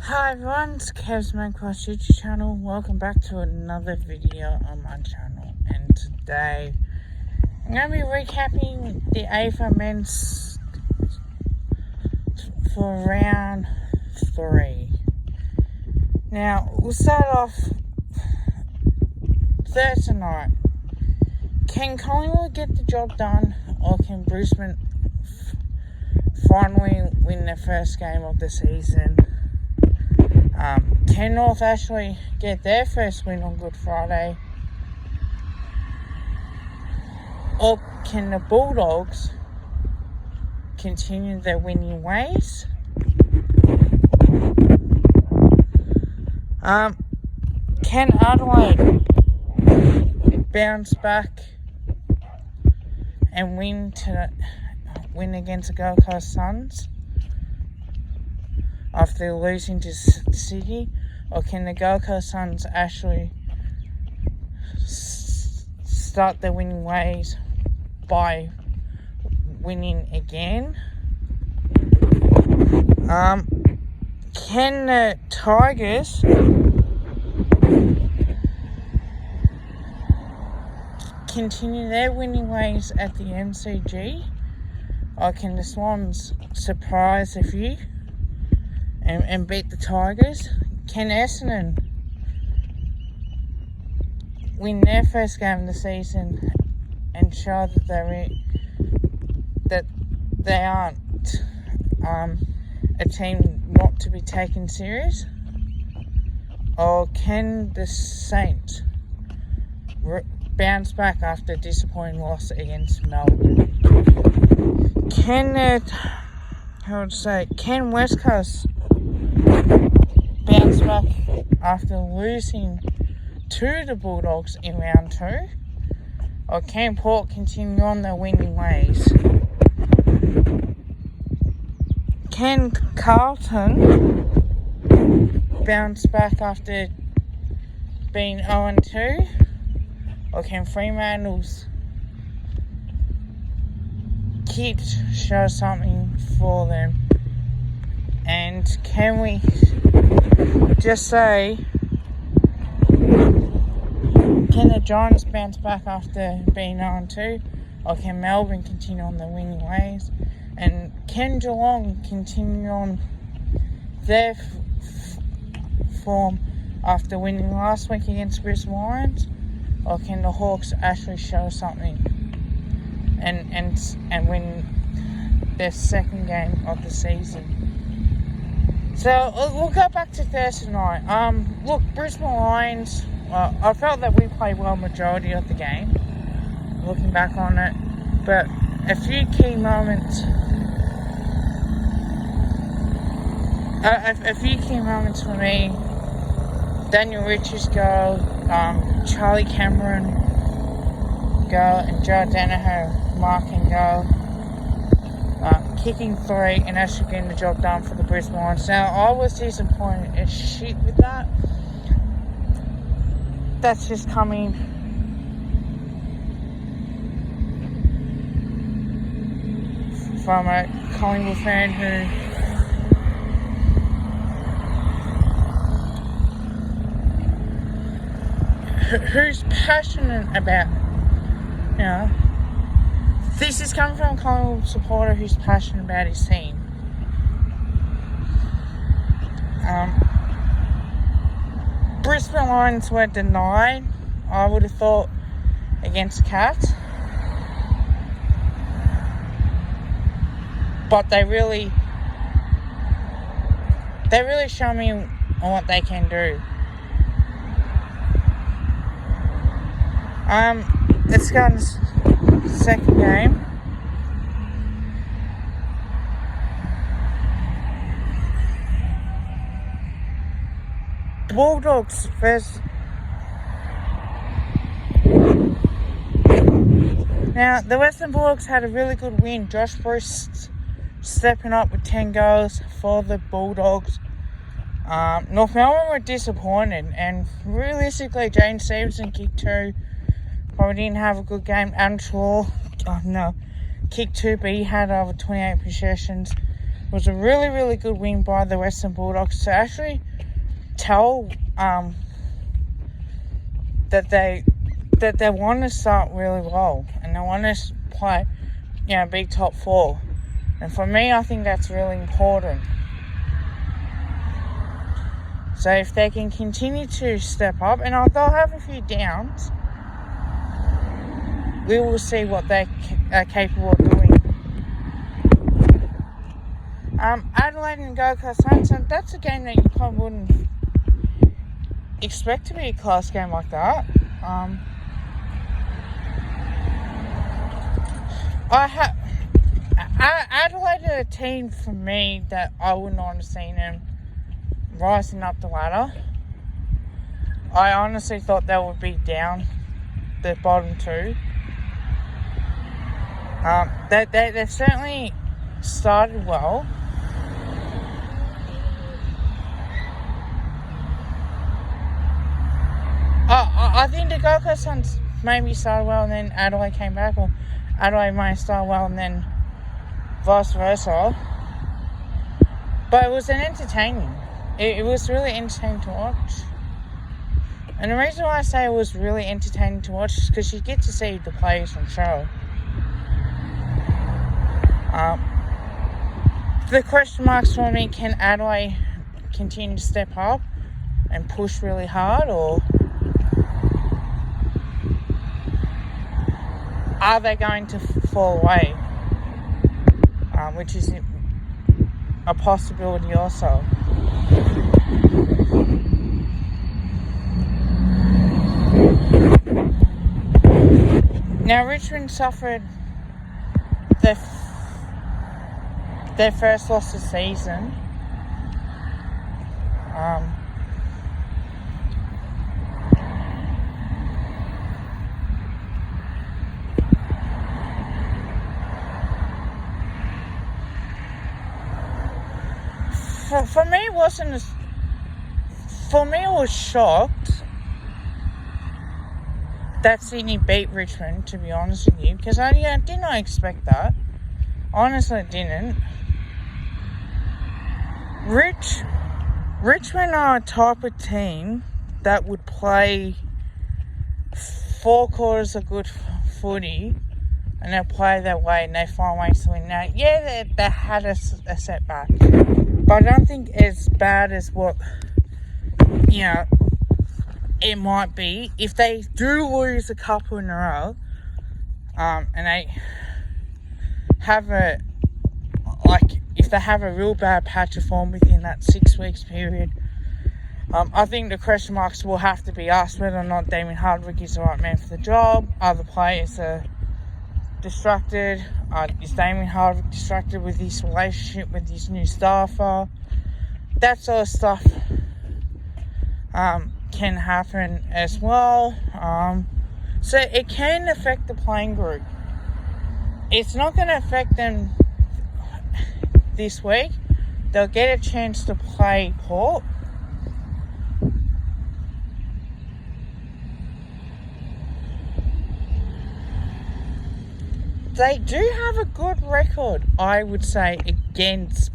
Hi everyone, it's Kev's Cross YouTube channel. Welcome back to another video on my channel. And today I'm going to be recapping the AFL men's for round 3. Now we'll start off Thursday night. Can Collingwood get the job done, or can Brisbane finally win their first game of the season? Can North actually get their first win on Good Friday? Or can the Bulldogs continue their winning ways? Can Adelaide bounce back and win against the Gold Coast Suns after losing to Sydney? Or can the Gold Coast Suns actually start their winning ways by winning again? Can the Tigers continue their winning ways at the MCG? Or can the Swans surprise a few and beat the Tigers? Can Essendon win their first game of the season and show that they aren't a team not to be taken serious? Or can the Saints bounce back after a disappointing loss against Melbourne? Can West Coast bounce back after losing to the Bulldogs in round 2? Or can Port continue on their winning ways? Can Carlton bounce back after being 0-2? Or can Fremantle's kids show something for them? And can we just say, can the Giants bounce back after being 0-2? Or can Melbourne continue on their winning ways? And can Geelong continue on their form after winning last week against Brisbane Lions? Or can the Hawks actually show something and win their second game of the season? So we'll go back to Thursday night. Look, Brisbane Lions, I felt that we played well majority of the game, looking back on it, but a few key moments for me: Daniel Rich's goal, Charlie Cameron goal, and Joe Danaher marking goal, kicking 3 and actually getting the job done for the Brisbane Lions. Now, I was disappointed as shit with that. That's just coming from a Collingwood fan who's passionate about, this is coming from a Collingwood supporter who's passionate about his team. Brisbane Lions were denied, I would have thought, against Cats. But they really show me on what they can do. Let's go on the second game. Bulldogs first. Now, the Western Bulldogs had a really good win. Josh Bruce stepping up with 10 goals for the Bulldogs. North Melbourne were disappointed, and realistically, James Stevenson kicked 2. Probably didn't have a good game. Adam Shaw, kicked 2, but he had over 28 possessions. was a really, really good win by the Western Bulldogs to actually tell that they want to start really well and they want to play, big top four. And for me, I think that's really important. So if they can continue to step up, and they'll have a few downs, we will see what they are capable of doing. Adelaide and Gold Coast Saints, and that's a game that you probably wouldn't expect to be a close game like that. Adelaide are a team for me that I would not have seen them rising up the ladder. I honestly thought they would be down the bottom two. They've certainly started well. I think the Gold Coast Suns maybe started well and then Adelaide came back, or Adelaide may have started well and then vice versa. But it was entertaining. It was really entertaining to watch. And the reason why I say it was really entertaining to watch is because you get to see the players on show. The question marks for me, can Adelaide continue to step up and push really hard, or are they going to fall away? Which is a possibility also. Now, Richmond suffered their first loss of the season. For me, it wasn't as... For me, I was shocked that Sydney beat Richmond, to be honest with you, because I did not expect that. Honestly, I didn't. Richmond are a type of team that would play 4 quarters of good footy and they'll play their way and they find ways to win. Now, they had a setback, but I don't think as bad as what, it might be. If they do lose a couple in a row, and they have if they have a real bad patch of form within that 6 weeks period, I think the question marks will have to be asked whether or not Damien Hardwick is the right man for the job. Are the players distracted? Is Damien Hardwick distracted with his relationship with his new staffer? That sort of stuff can happen as well. So it can affect the playing group. It's not going to affect them this week. They'll get a chance to play Port. They do have a good record, I would say, against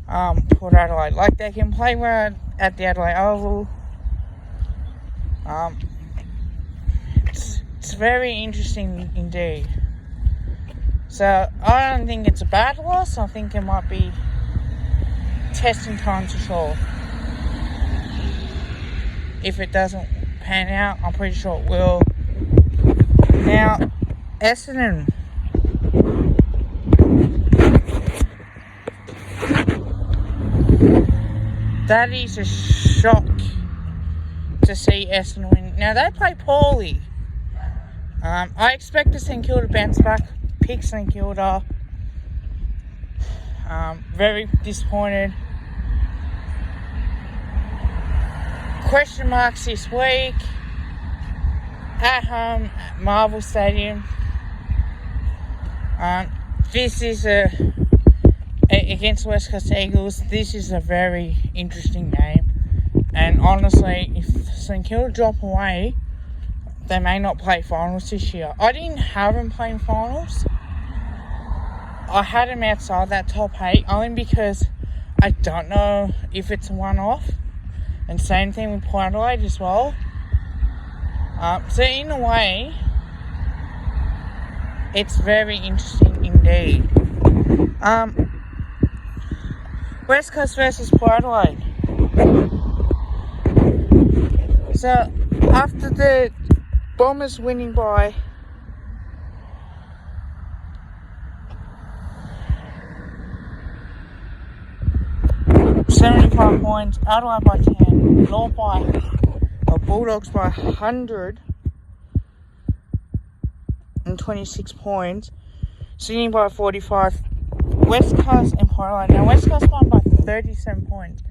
Port Adelaide. Like, they can play well at the Adelaide Oval. It's very interesting indeed. So I don't think it's a bad loss. I think it might be testing time to show. If it doesn't pan out, I'm pretty sure it will. Now, Essendon. That is a shock to see Essendon win. Now, they play poorly. I expect St Kilda to bounce back. Pick St Kilda. Very disappointed. Question marks this week. At home at Marvel Stadium. This is against West Coast Eagles. This is a very interesting game. And honestly, if St Kilda drop away, they may not play finals this year. I didn't have them playing finals. I had him outside that top 8 only because I don't know if it's a one-off. And same thing with Port Adelaide as well. So in a way, it's very interesting indeed. West Coast versus Port Adelaide. So after the Bombers winning by 75 points, Adelaide by 10, North by Bulldogs by 126 points, Sydney by 45, West Coast and Port Adelaide. Now West Coast won by 37 points.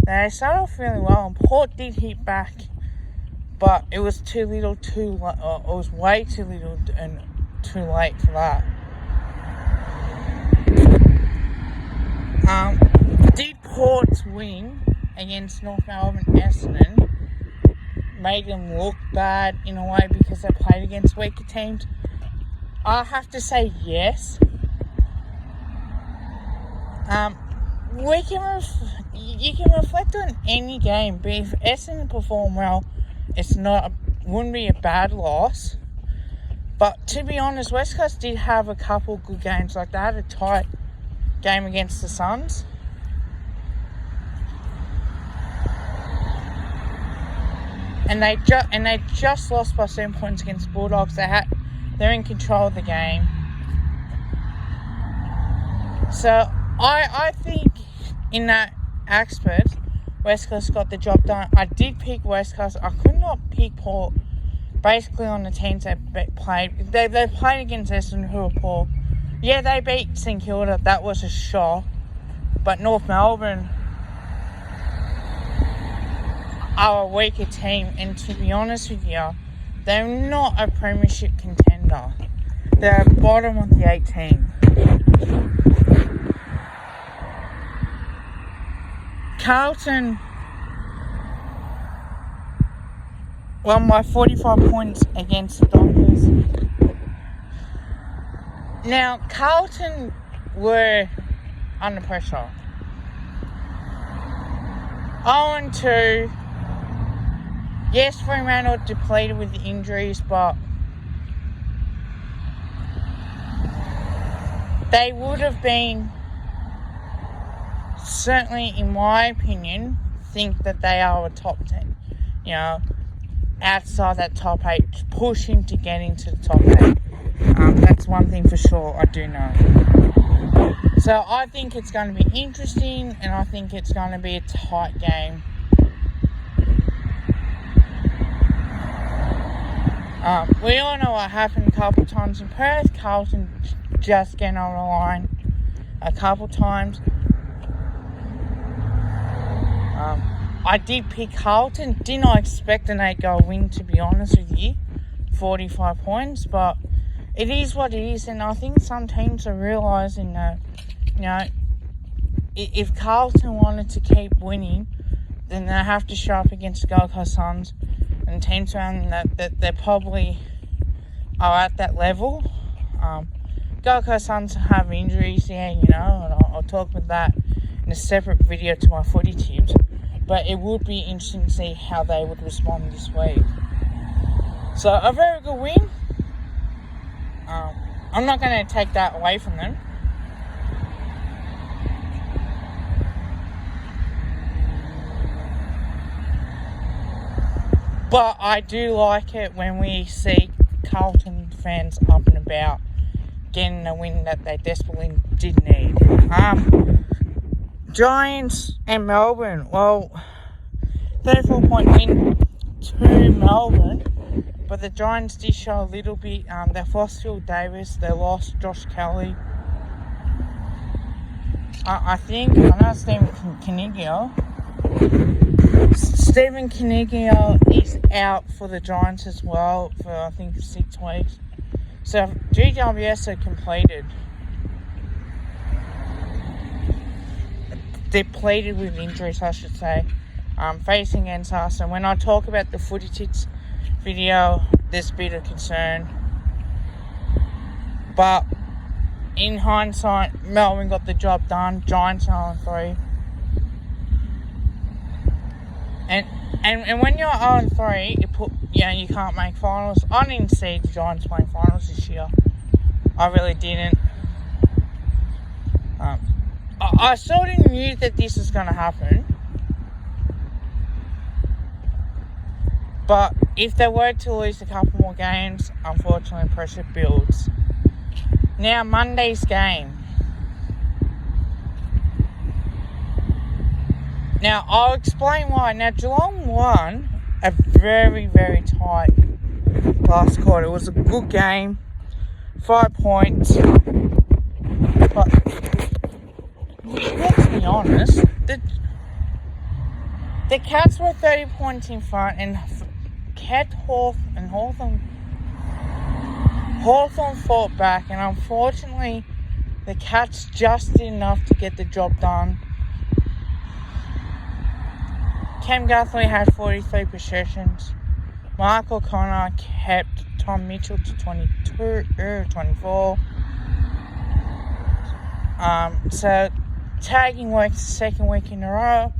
Now they started off really well, and Port did hit back, but it was too little, it was way too little and too late for that. Did Port's win against North Melbourne Essendon made them look bad in a way because they played against weaker teams? I have to say yes. You can reflect on any game, but if Essendon perform well, wouldn't be a bad loss. But to be honest, West Coast did have a couple good games. Like they had a tight game against the Suns. And they just lost by 7 points against the Bulldogs. They're in control of the game. So I think in that aspect, West Coast got the job done. I did pick West Coast. I could not pick Port. Basically on the teams they played. They played against Essendon, who were poor. Yeah, they beat St Kilda. That was a shock. But North Melbourne are a weaker team, and to be honest with you, they're not a premiership contender. They're bottom of the 18. Carlton won by 45 points against the Dockers. Now, Carlton were under pressure. 0-2. Yes, Fremantle depleted with the injuries, but they would have been, certainly in my opinion, think that they are a top 10. You know, outside that top 8, pushing to get into the top 8. That's one thing for sure, I do know. So I think it's going to be interesting, and I think it's going to be a tight game. We all know what happened a couple times in Perth. Carlton just getting on the line a couple times. I did pick Carlton. Did not expect an 8-goal win, to be honest with you. 45 points, but it is what it is, and I think some teams are realising that, you know, if Carlton wanted to keep winning, then they have to show up against the Gold Coast Suns and teams around that they probably are at that level. Gold Coast Suns have injuries, yeah, you know, and I'll talk about that in a separate video to my footy tips. But it would be interesting to see how they would respond this week. So a very good win. I'm not going to take that away from them. But I do like it when we see Carlton fans up and about getting a win that they desperately did need. Giants and Melbourne. Well, 34-point win to Melbourne. But the Giants did show a little bit. They've lost Phil Davis. They lost Josh Kelly. I know Stephen Caniggia is out for the Giants as well for, I think, 6 weeks. So GWS are completed. Depleted with injuries, I should say. Facing against us. And when I talk about the footy tits video, there's a bit of concern. But in hindsight, Melbourne got the job done. Giants are 0-3. And when you're 0-3, you can't make finals. I didn't see the Giants playing finals this year. I really didn't. I sort of knew that this was going to happen. But if they were to lose a couple more games, unfortunately pressure builds. Now, Monday's game. Now, I'll explain why. Now, Geelong won a very, very tight last quarter. It was a good game. 5 points. But let's be honest, the Cats were 30 points in front and kept Hawthorn fought back, and unfortunately the Cats just did enough to get the job done. Cam Guthrie had 43 possessions. Mark O'Connor kept Tom Mitchell to 24. So tagging works the second week in a row.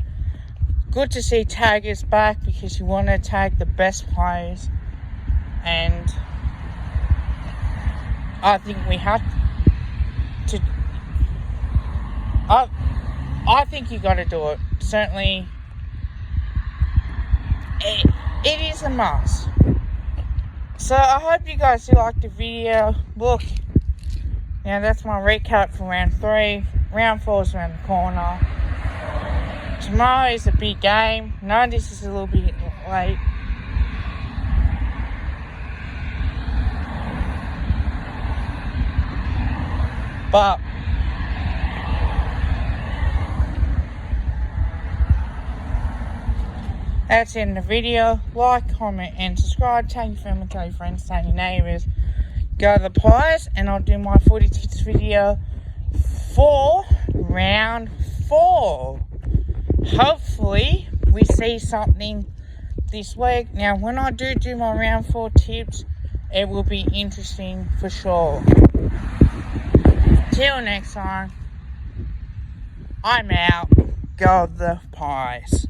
Good to see taggers back because you want to tag the best players, and I think we have to. I think you got to do it. Certainly, it is a must. So I hope you guys do like the video. Look, now that's my recap for round 3. Round 4 is around the corner. Tomorrow is a big game. No, this is a little bit late. But that's the end of the video. Like, comment, and subscribe. Tell your family, tell your friends, tell your neighbours. Go to the Pies, and I'll do my 40 tips video for round 4. Hopefully, we see something this week. Now, when I do my round 4 tips, it will be interesting for sure. Till next time, I'm out. Go the Pies.